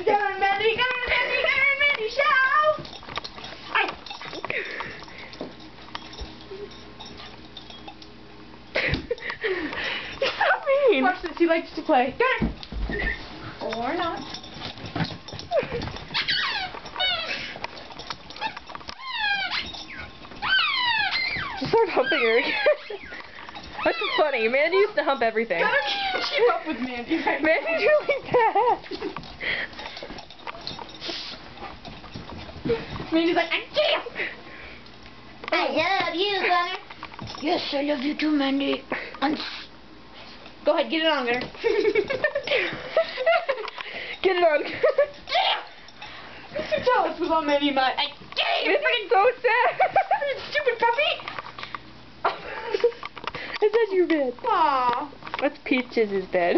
Gunner and Mandy, Gunner and Mandy, Gunner and Mandy show! You're so mean. Watch this, he likes to play. Gunner! Or not. Start humping her again. That's funny. Mandy used to hump everything. Gunner can't keep up with Mandy right now. Mandy's really bad. Mandy's like, I can't! I love you, Gunner. Yes, I love you too, Mandy. Go ahead, get it on, Gunner. Get it on. You can tell us what's on Mandy and I can't! This is so sad. Stupid puppy! Is that your bed? Aww. That's Peaches' bed.